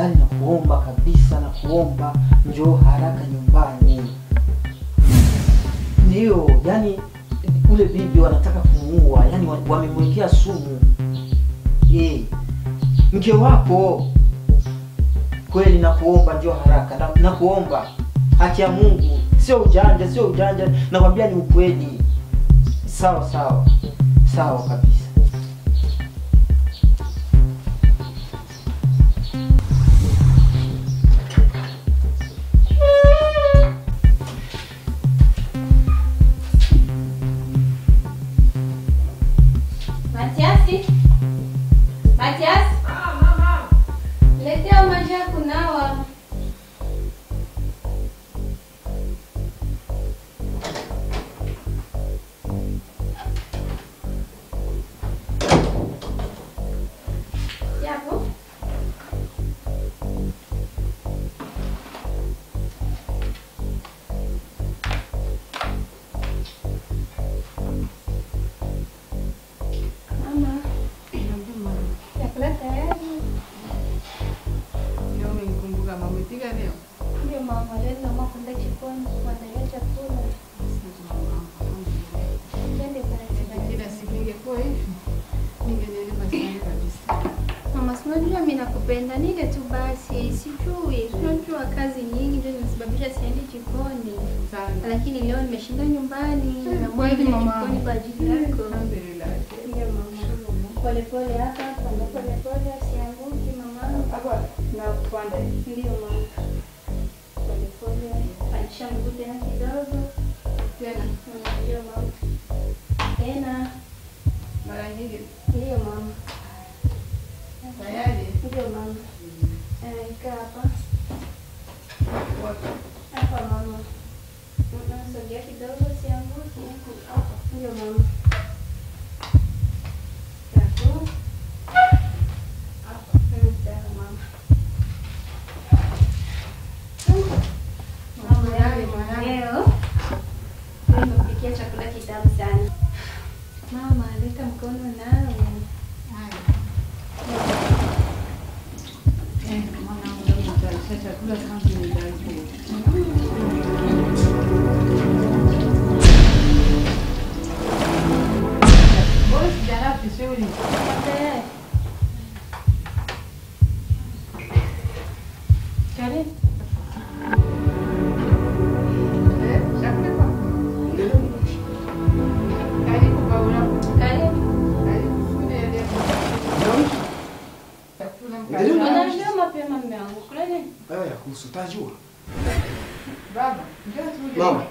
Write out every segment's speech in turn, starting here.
tafadhali na kuomba kabisa, na kuomba njoo haraka nyumbani. Ndio, yani ule bibi wanataka kumuua, yani wamemwekea sumu. Mke wako kweli, na kuomba njoo haraka, na kuomba haki ya Mungu, sio ujanja, nakwambia ni ukweli. Sawa kabisa. Matias? Mama. Letea maji ya kunawa. Yapo? Ndio mama, leo mama kwenda jikoni kuandalia chakula. Twende pale. Kila siku ingekuwa hivi, ningeelewa sana kabisa. Mama, unajua mimi nakupenda, nile tu basi. Sijui, unajua kazi nyingi ndio zinasababisha siende jikoni. Sana. Lakini leo nimeshinda nyumbani na Kweli mama. jikoni kwa ajili yako. Alhamdulillah. Ndio mama. Pole hapa, pole sianguki mama. Hapa na kupanda. Ndio mama. Pole. Aisha mguu tena kidogo. Tena. Ndio mama. Tena. Mara nyingi. Ndio mama. Tayari. Ndio mama. Kaa hapa. Wapi? Hapa mama. Sogea kidogo sianguki. Hapa. Ndio mama. Tatu. Hapa. Ndio mama. Leo nimekupikia chakula kitamu sana. Mama, leta mkono nao. Mwanangu ndio mtayarisha chakula kwanza ndio. Boss jana vizuri. Karibu. Utajua. Baba, njoo tuje. Mama.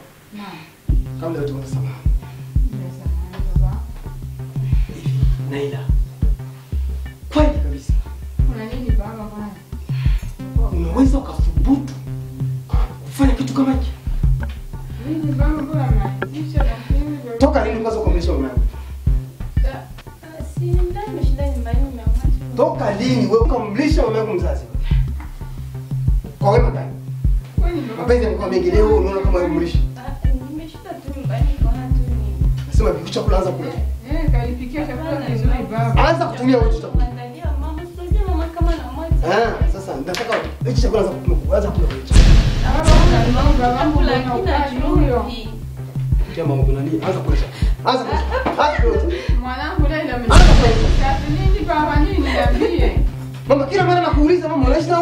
Kabla tuanze salamu. Baba. Naila. Kweli kabisa. Kuna nini baba bwana? Unaweza ukathubutu kufanya kitu kama hiki? Nini baba bwana? Toka lini kwanza ukamlisha mume wangu? Si ndani nimeshinda nyumbani nimeamua. Toka lini wewe ukamlisha mume wangu mzazi? Kwa wema gani? Mapenzi yamekuwa mengi leo unaona kama umlisha. Nimeshinda tu nyumbani nikaona tu ni. Nasema hivi chakula anza kula. Kalipikia chakula kizuri baba. Anza kutumia wewe chakula. Angalia mama, sijui mama kama na moja. Sasa nataka hichi chakula anza kula wewe. Kama kuna nini? Anza kula. Anza kula. Mwanangu leo amesema nini baba nini niambie. Mama kila mara nakuuliza mama unaishi na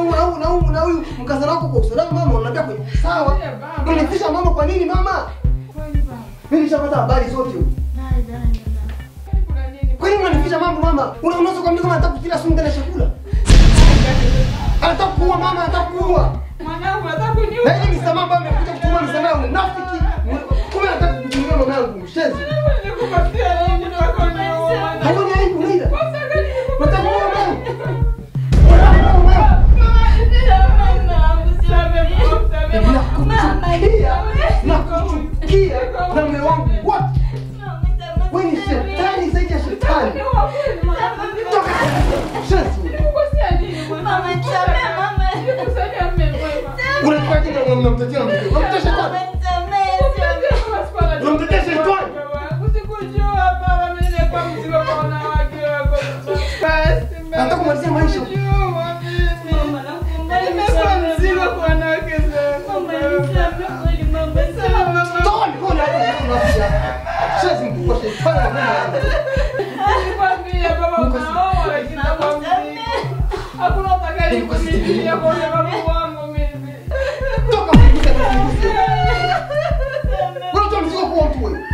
huyu mkazana wako kwa usalama mama unaniambia kwa sawa. Unanifisha mama kwa nini mama? Kweli baba. Mimi nishapata habari zote huko. Kwa nini unanifisha mambo mama? Unaweza kuambia kama nataka kukila sumu ndani ya chakula? Anataka kuua mama, anataka kuua. Mwanangu anataka kuniua. Na hii ni sababu amekuja kutuma msamaha unafiki. Kumbe anataka kutumia mama yangu mshenzi. Nikupatia nini wako niua? Haoni aibu Leila. Nataka kuua mama. Nakuchukia na mume wangu wote. Wewe ni shetani zaidi ya shetani. Toka. Shenzi. Mama, nisamehe mama. Unataka tena unamtetea mke. Unamtetea shetani. Mama, nisamehe. Unamtetea shetani. Usikujua hapa. Sasa mkubwa shetani. Nikwambia baba unaoa lakini nakwambia. Hakuna utakali kusikia kwa sababu wangu mimi. Toka mkubwa mkubwa. Wewe unataka kuwa mtu wewe.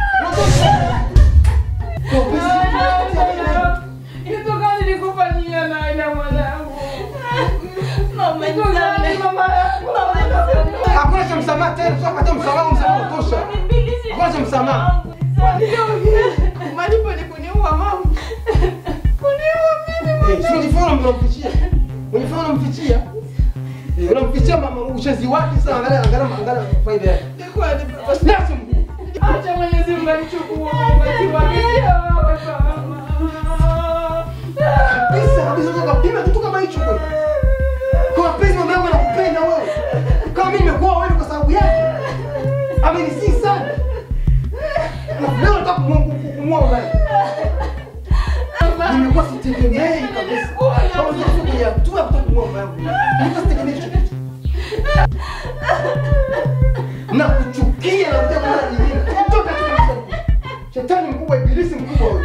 Kitu gani nilikufanyia na ina mwanangu? Mama, hakuna cha msamaha tena, sio hata msamaha utosha. Hakuna cha msamaha. Malipo ni kuniua mama. Kuniua mimi. Sio nifanye mnamfichia. Unifanye mnamfichia. Unamfichia mama uchazi wake sana, angalia faida yake. Ni kweli baba. Lazima. Acha Mwenyezi Mungu anichukue wakati wake. Kabisa tukapima kitu kama hicho kweli. Kwa penzi mama yangu anakupenda wewe. Kama mimi nimekuwa wewe kwa sababu yake. Amenisi sana. Leo nataka kumwoa wewe. Nimekuwa sitegemei kabisa. Kama sio kwenye hatua ya kumwoa wewe. Nimekuwa sitegemei hicho kitu. Na kuchukia na kuja mara nyingine. Toka kabisa. Shetani mkubwa, ibilisi mkubwa wewe.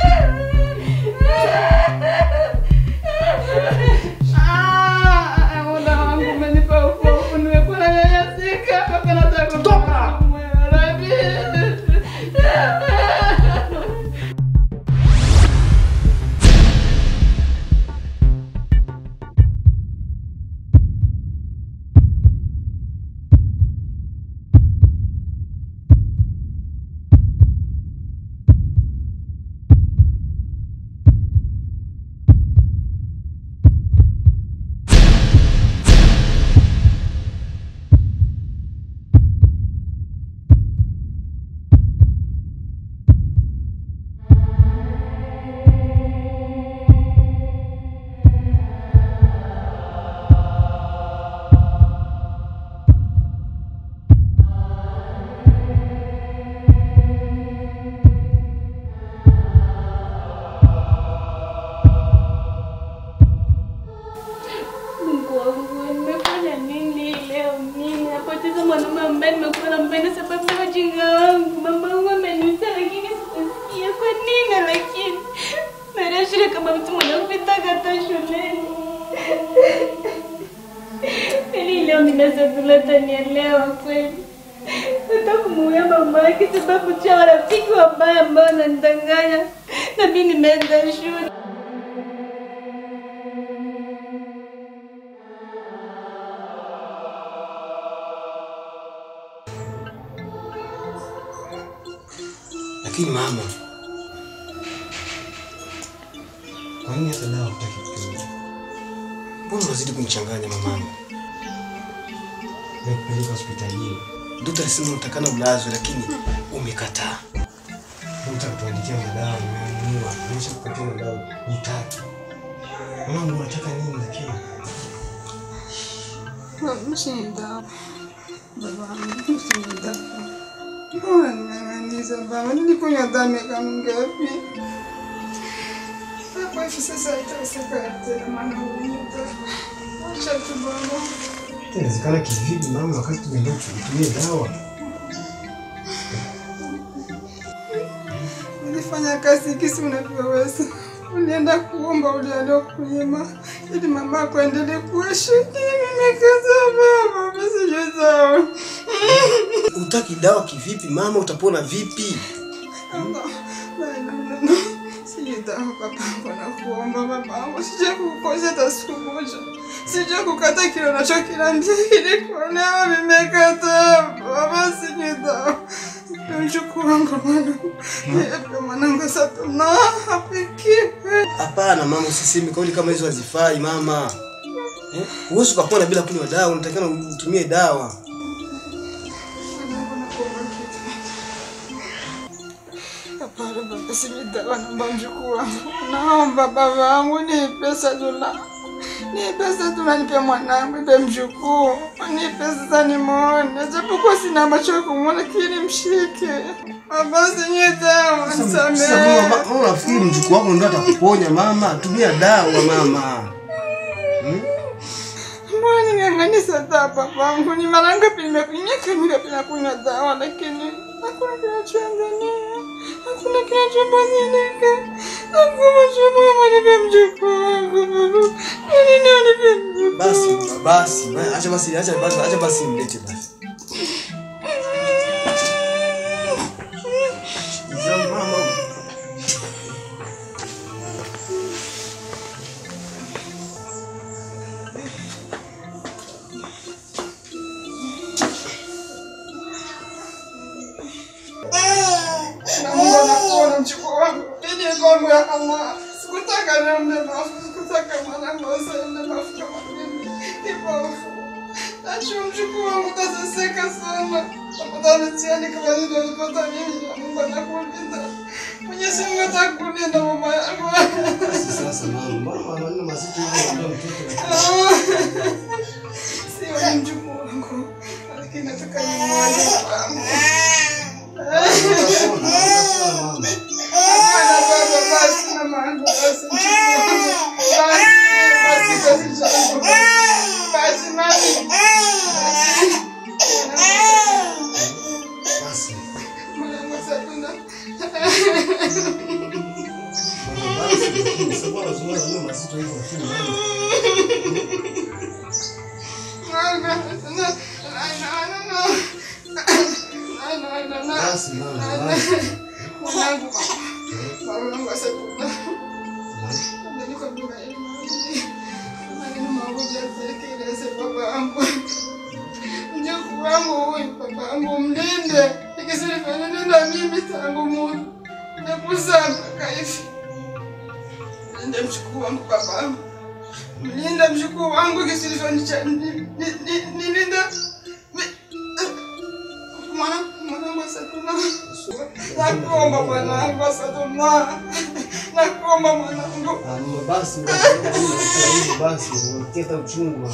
Lakini mama, kwa nini hata dawa hutaki kutumia? Mbona unazidi kunichanganya mamangu? Nimekupeleka hospitalini. Daktari alisema unatakana ulazwe lakini umekataa. Daktari kutuandikia madawa, nimeamua. Nimeshakupatia madawa, hutaki. Mama, unataka nini lakini? Mshinda. Baba, mshinda. Mbona baba, nilikunywa damu kama ngapi? Kwa hivyo sasa itasaka tena maana unita. Acha tu baba. Inawezekana kivipi mama wakati tumeenda kutumia dawa? Nilifanya kazi kisi unavyoweza. Ulienda kuomba, ulienda kunyima ili mama yako aendelee kuishi. Nimekataa baba, msijazao. Utaki dawa kivipi mama, utapona vipi? No. Sijida baba, nakuomba baba, sijakukosea hata siku moja. Sijakukata kile unachokilambia ili kuonewa, nimekataa baba, sijida. Mjukuu wangu mwanangu. Yepe mwanangu sasa na hapiki. Hapana mama, usiseme kauli kama hizo hazifai mama. Huwezi kupona bila kunywa dawa, unatakana utumie dawa. Hapana baba, sijida naomba mjukuu wangu. Naomba baba wangu ni pesa dola. Ni pesa tunanipe mwanangu, nipe mjukuu. Ni pesa nimuone. Japokuwa sina macho ya kumuona lakini mshike. Baba sinyeta, nisamehe. Sasa mama, unafikiri mjukuu wako ndio atakuponya mama? Tumia dawa mama. Mbona ng'ang'anisa dawa babangu? Ni mara ngapi nimekunywa kamili bila kunywa dawa lakini hakuna kinachoendelea. Hakuna kinachobadilika. Nasema chumba nipe mjukuu wangu. Nini nipe mjukuu? Basi, acha basi mlete basi. Mama. Namuona mjukuu wangu. Ile mambo ya Allah. Sikutaka niombe mafu, sikutaka mwanangu asiende mafu kama mimi. Ipofu. Najua mjukuu wangu ataseka sana. Napata mtihani kama nilipata mimi na Mungu anakulinda. Mwenyezi Mungu atakulinda mama yangu. Sasa mama maneno mazito hivi ndio mtoto. Sio mjukuu wangu. Lakini nataka nimwone wangu. Mlinda mjukuu wangu kisilichonisha nilinda mwanangu Satuna. Nakuomba mwanangu Satuna. Nakuomba mwanangu. Basi keta uchungu.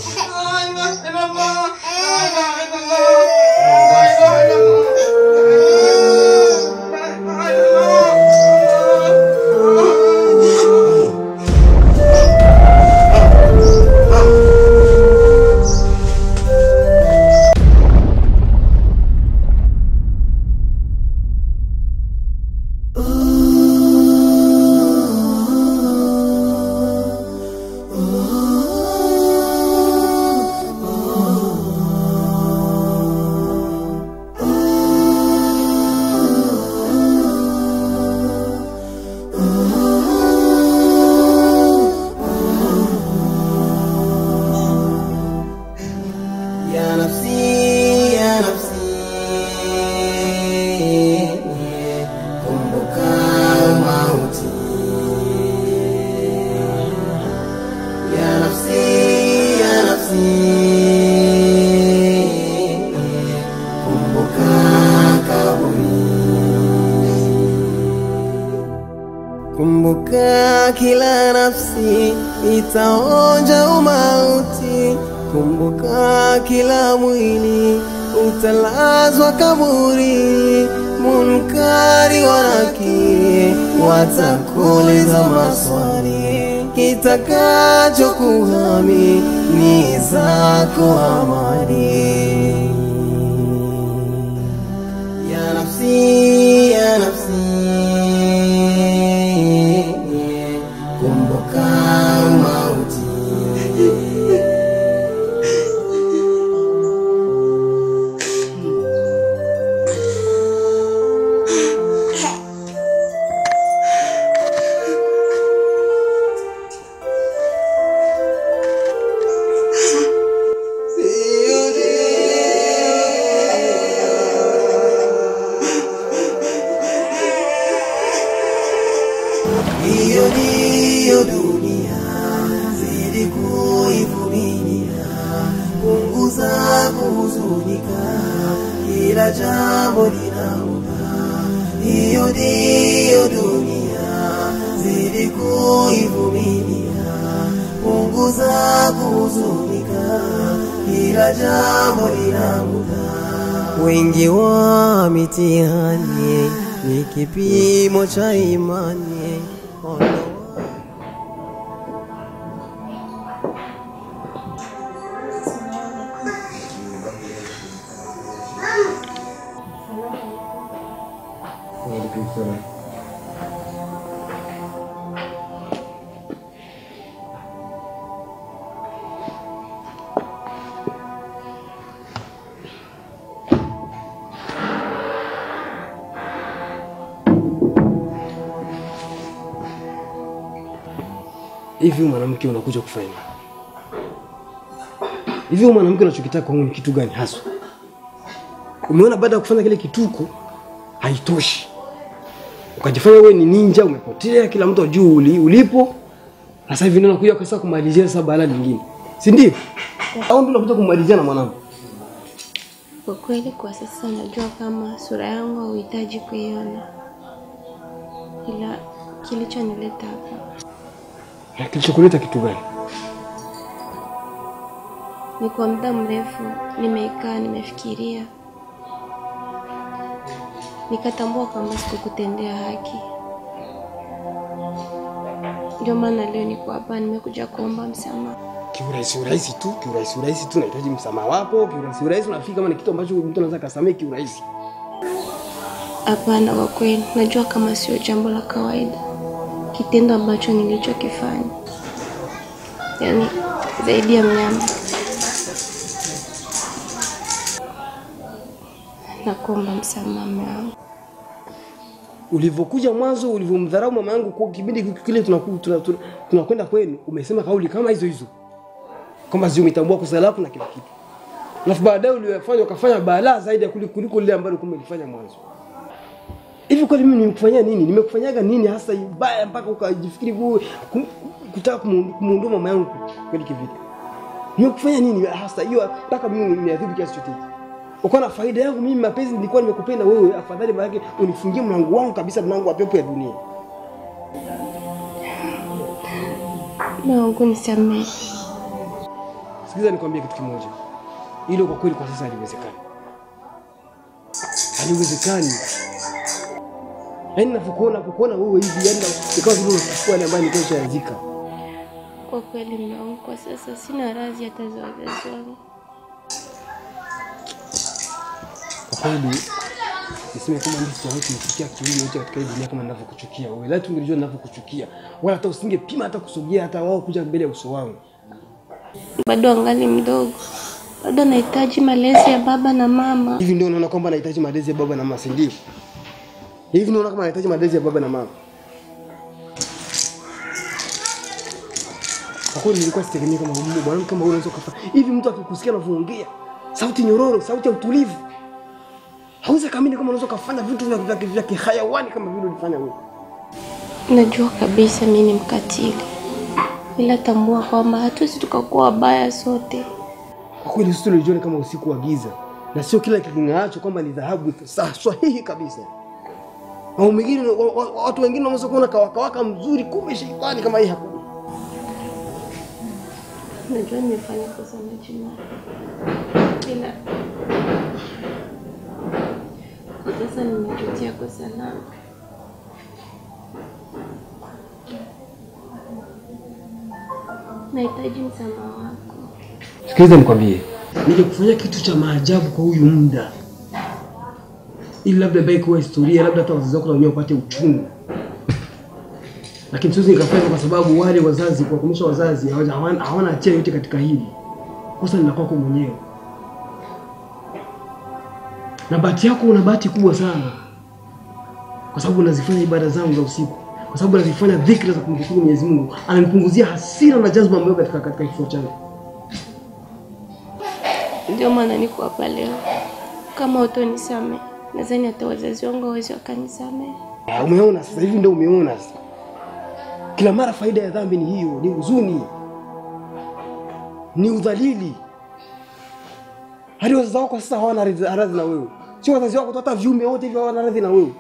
Kumbuka kila nafsi itaonja umauti. Kumbuka kila mwili utalazwa kaburi. Munkari wa Nakiri watakuuliza maswali. Kitakacho kuhami ni zako amani. Ya nafsi, ya nafsi, kumbuka mauti. Hiyo ndiyo dunia, zidi kuivumilia. Punguza kuhuzunika, kila jambo lina muda. Hiyo ndiyo dunia, zidi kuivumilia. Punguza kuhuzunika, kila jambo lina muda. Wengi wa mitihani ni kipimo cha imani. Hivi mwanamke unakuja kufanya nini? Hivi mwanamke unachokitaka kwangu ni kitu gani hasa? Umeona baada ya kufanya kile kituko haitoshi. Ukajifanya wewe ni ninja, umepotea, kila mtu ajue ulipo. Sasa hivi ndio unakuja kasa kumalizia sasa balaa lingine. Si ndio? Au ndio unakuja kumalizia na mwanangu? Kwa kweli kwa sasa najua kama sura yangu hauhitaji kuiona. Ila kilichonileta hapa. Na kilichokuleta kitu gani? Ni kwa muda mrefu nimekaa nimefikiria. Nikatambua kwamba sikukutendea haki. Ndio maana leo niko hapa nimekuja kuomba msamaha. Kiurahisi tu nahitaji msamaha wako. Kiurahisi unafikiri kama ni kitu ambacho mtu anaweza kusamehe kiurahisi? Hapana, kwa kweli najua kama sio jambo la kawaida kitendo ambacho nilichokifanya. Yaani zaidi ya mnyama. Nakuomba msamaha mwanangu. Ulivyokuja mwanzo ulivyomdharau mama yangu kwa kipindi kile tunakwenda kwenu, umesema kauli kama hizo kwamba sio umetambua kosa lako na kila kitu. Alafu baadaye uliyofanya ukafanya balaa zaidi kuliko lile ambalo umelifanya mwanzo. Hivi kwa mimi nimekufanyia nini? Nimekufanyaga nini hasa ibaya mpaka ukajifikiri wewe kutaka kumuondoa mama yangu kweli kivita? Nimekufanya nini hasa hiyo mpaka mimi nimeadhibu kiasi chote? Uko na faida yangu mimi, mapenzi nilikuwa nimekupenda wewe, afadhali maana unifungie mlango wangu kabisa, mlango wa pepo ya dunia. Mungu nisamehe. Sikiza nikwambie kitu kimoja. Hilo kwa kweli kwa sasa haliwezekani. Haliwezekani. Yaani nakukuona wewe hivi, yaani ikawa vile unachukua ile ambayo nikosha yazika. Kwa kweli Mungu kwa sasa sina radhi hata za wazazi wangu. Kwa kweli niseme kama mimi siwezi kufikia kitu yote katika hii dunia kama ninavyokuchukia wewe. Leo tungelijua ninavyokuchukia. Wala hata usingepima hata kusogea hata wao kuja mbele ya uso wangu. Bado angali mdogo. Bado nahitaji malezi ya baba na mama. Hivi ndio unaona kwamba nahitaji malezi ya baba na mama, si ndio? Hivi ndio unaona kama nahitaji malezi ya baba na mama. Kwa kweli nilikuwa sitegemea kama huyu bwana kama unaweza kufanya. Hivi mtu akikusikia unavyoongea, sauti nyororo, sauti ya utulivu. Hauwezi kaamini kama unaweza kufanya vitu vya kihayawani kama vile ulifanya wewe. Najua kabisa mimi ni mkatili. Ila tambua kwamba hatuwezi tukakuwa wabaya sote. Kwa kweli sisi tulijiona kama usiku wa giza. Na sio kila kingaacho kwamba ni dhahabu sahihi kabisa. Na wengine watu wengine wanaweza kuona kawaka mzuri kumbe shetani kama hii hakuna. Najua nimefanya kosa na jina. Ila sasa nimejutia kosa langu. Nahitaji msamaha wako. Sikiliza nikwambie. Nilikufanyia kitu cha maajabu kwa huyu muda. Ili labda baki kwa historia, labda hata wazazi wako wenyewe wapate uchungu. Lakini siwezi nikafanya kwa sababu wale wazazi kwa kumsha wazazi hawana hatia yote katika hili. Kosa ni la kwako mwenyewe. Na bahati yako una bahati kubwa sana. Kwa sababu unazifanya ibada zangu za usiku. Kwa sababu unazifanya dhikra za kumshukuru Mwenyezi Mungu. Ananipunguzia hasira na jazba ambayo katika kifua changu. Ndio maana niko hapa leo. Kama utonisamehe, nadhani hata wazazi wangu hawezi wakanisamehe. Umeona sasa hivi ndio umeona sasa. Kila mara faida ya dhambi ni hiyo, ni huzuni. Ni udhalili. Hadi wazazi wako sasa hawana radhi na wewe. Sio wazazi wako hata viumbe wote hivi hawana radhi na wewe.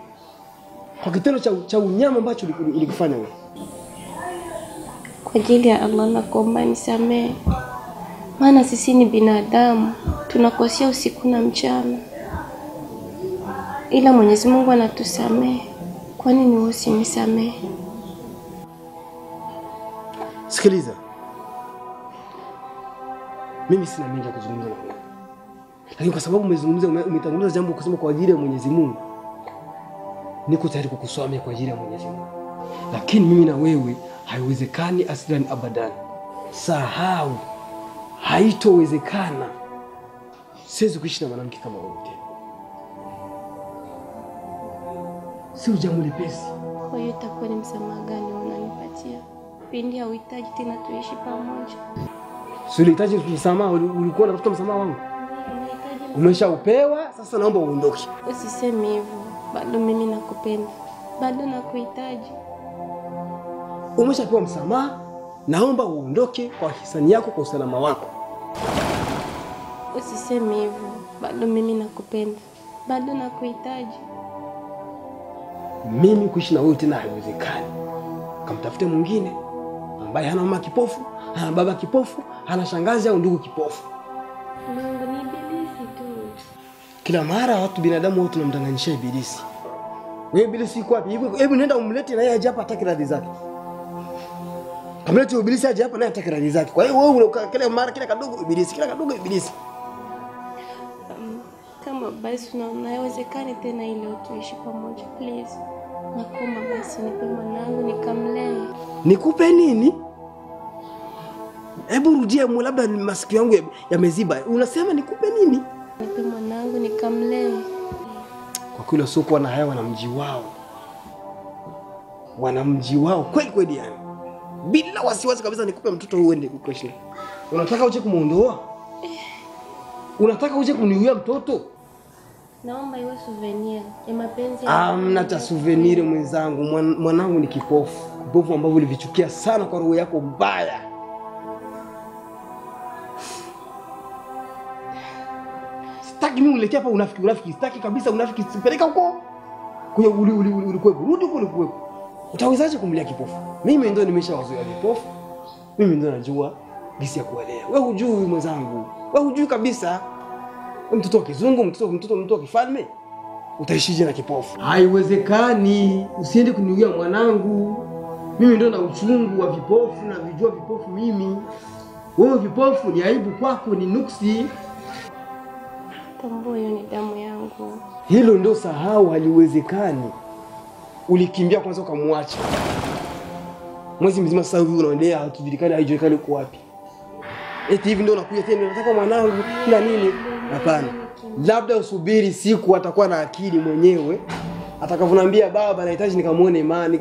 Kwa kitendo cha unyama ambacho ulikufanya wewe. Kwa ajili ya Allah nakuomba nisamehe. Maana sisi ni binadamu, tunakosea usiku na mchana. Ila Mwenyezi Mungu anatusamehe. Kwa nini usinisamehe? Sikiliza. Mimi sina mengi ya kuzungumza na wewe. Lakini kwa sababu umetanguliza jambo kusema kwa ajili ya Mwenyezi Mungu, niko tayari kukusamehe kwa ajili ya Mwenyezi Mungu. Lakini mimi na wewe haiwezekani aslan abadan. Sahau. Haitowezekana. Siwezi kuishi na mwanamke kama wewe tena. Sio jambo lepesi. Kwa hiyo itakuwa ni msamaha gani unanipatia? kipindi hauhitaji tena tuishi pamoja. Si ulihitaji msamaha, ulikuwa unatafuta msamaha wangu. Umeshaupewa, sasa naomba uondoke. Usiseme hivyo. Bado mimi nakupenda. Bado nakuhitaji. Umeshapewa msamaha, naomba uondoke kwa hisani yako, kwa usalama wako. Usiseme hivyo. Bado mimi nakupenda. Bado nakuhitaji. Mimi kuishi na wewe tena haiwezekani. Kamtafute mwingine ambaye hana mama kipofu, hana baba kipofu, hana shangazi au ndugu kipofu. Mungu ni ibilisi tu. Kila mara watu binadamu wote tunamdanganyisha ibilisi. Wewe ibilisi yuko wapi? Hebu nenda umlete na yeye aje hapa atake radhi zake. Kamlete ibilisi aje hapa naye atake radhi zake. Kwa hiyo wewe kila mara kila kadogo ibilisi, kila kadogo ibilisi. Kama basi unawezekana tena ile tuishi pamoja, please. Nakuomba basi nipe mwanangu nikamlee. Nikupe nini? Hebu rudia, labda masikio yangu yameziba. Unasema nikupe nini? Nipe mwanangu nikamlee. Kwa kile soko na haya wanamji wao. Wanamji wao kweli kweli yani. Bila wasiwasi kabisa nikupe mtoto uende kuishi. Unataka uje kumuondoa? Unataka uje kuniuia mtoto? Naomba iwe souvenir ya mapenzi. Amna cha souvenir mwenzangu. Mwanangu ni kipofu. Kipofu ambavyo ulivichukia sana kwa roho yako mbaya. Sitaki mimi uletea hapa unafiki. Sitaki kabisa unafiki. Sipeleka huko. Kwa ulikuwepo. Rudi huko ulikuwepo. Utawezaje kumlea kipofu? Mimi ndio nimeshawazoea vipofu. Mimi ndio najua jinsi ya kuwalea. Wewe hujui mwenzangu. Wewe hujui kabisa. Mtoto wa kizungu, mtoto wa kifalme. Utaishije na kipofu? Haiwezekani. Usiende kuniuia mwanangu. Mimi ndio na uchungu wa vipofu na vijua vipofu mimi. Wewe vipofu ni aibu kwako, ni nuksi. Tambua hiyo ni damu yangu. Hilo ndio sahau, haliwezekani. Ulikimbia kwanza ukamwacha. Mwezi mzima sasa hivi unaendelea hatujulikani haijulikani uko wapi. Eti hivi ndio unakuja tena unataka mwanangu kila nini? Hapana. Labda usubiri siku atakuwa na akili mwenyewe. Atakavunambia baba nahitaji nikamuone mama,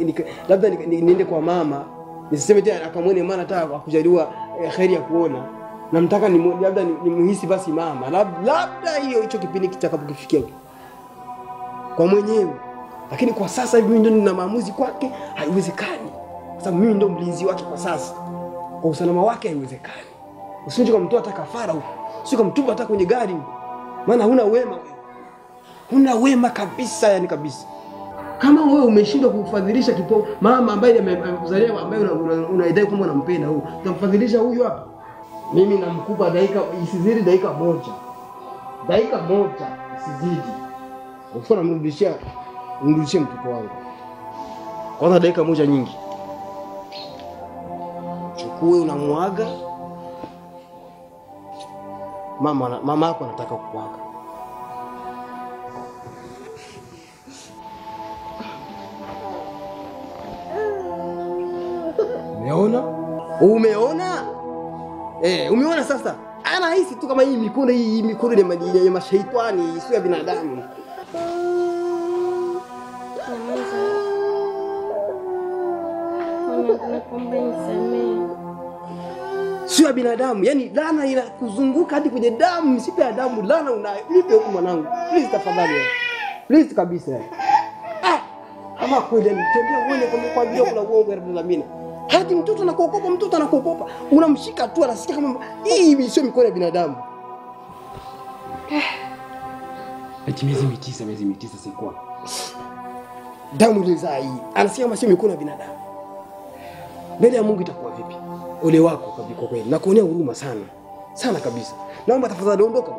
labda niende kwa mama. Nisiseme tena akamuone mama nataka kujaliwa khairi ya kuona. Namtaka labda nimuhisi basi mama. Labda hicho kipindi kitakapokufikia kwa mwenyewe. Lakini kwa sasa hivi mimi ndio nina maamuzi kwake, haiwezekani. Kwa sababu mimi ndio mlinzi wake kwa sasa. Kwa usalama wake haiwezekani. Usije kumtoa hata kafara huko. Usije kumtupa hata kwenye gari. Maana huna wema wewe. Huna wema kabisa yani kabisa. Kama wewe umeshindwa kufadhilisha kipofu mama ambaye amekuzalia ambaye unaidai kwamba unampenda huyo, utamfadhilisha huyu hapa? Mimi namkupa isizidi dakika moja. Dakika moja isizidi. Ufuna mrudishie mtoto wangu. Kwanza dakika moja nyingi. Chukue unamwaga. Mama yako anataka kukuaga. Umeona? Umeona sasa? Anahisi tu kama hii mikono ya mashaitani sio ya binadamu. Sio ya binadamu. Yaani laana inakuzunguka hadi kwenye damu, msipe ya damu. Laana unaipe huko mwanangu. Please tafadhali. Please kabisa. Kama kweli nitembea uone kwa video kuna uongo ya Rabbil. Hadi mtoto anakuogopa, unamshika tu anasikia kama hii sio mikono ya binadamu. Eti miezi mitisa sikuwa. Damu ile zai. Anasikia kama sio mikono ya binadamu. Mbele ya Mungu itakuwa vipi? Ole wako kwa kweli. Nakuonea huruma sana. Sana kabisa. Naomba tafadhali ondoka.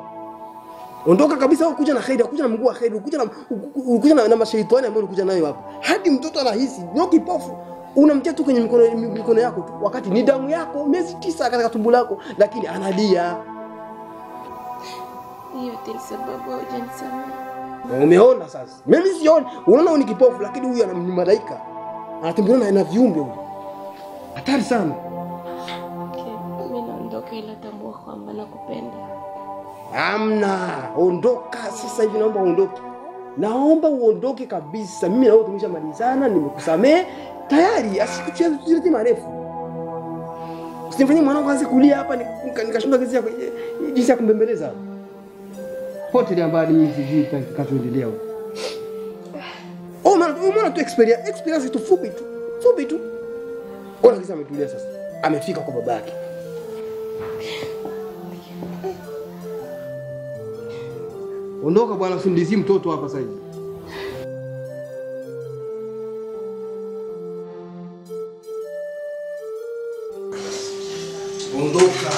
Ondoka kabisa au kuja na khairi, kuja na mguu wa khairi, kuja na mashaitani ambayo ulikuja nayo hapo. Hadi mtoto anahisi ndio kipofu. Unamtia tu kwenye mikono yako tu wakati ni damu yako miezi 9 katika tumbo lako lakini analia. Hiyo ni sababu hujanisamehe. Umeona sasa? Mimi sioni. Unaona ni kipofu lakini huyu ana malaika. Anatembea na viumbe huyu. Hatari sana. Mimi naondoka ila tambua kwamba nakupenda. Amna, ondoka sasa hivi naomba uondoke. Naomba uondoke kabisa. Mimi na wewe tumeshamalizana, nimekusamehe. Tayari asikucheze marefu. Usimfanyie mwanangu aanze kulia hapa nikashindwa jinsi ya kumbembeleza. Pote ile ambayo ni sijui kitakachoendelea huko. Umeona tu experience tu fupi tu. Fupi tu. Ona kisa ametulia sasa. Amefika kwa babake. Ondoka bwana, usimlizie mtoto hapa sasa hivi. Ondoka.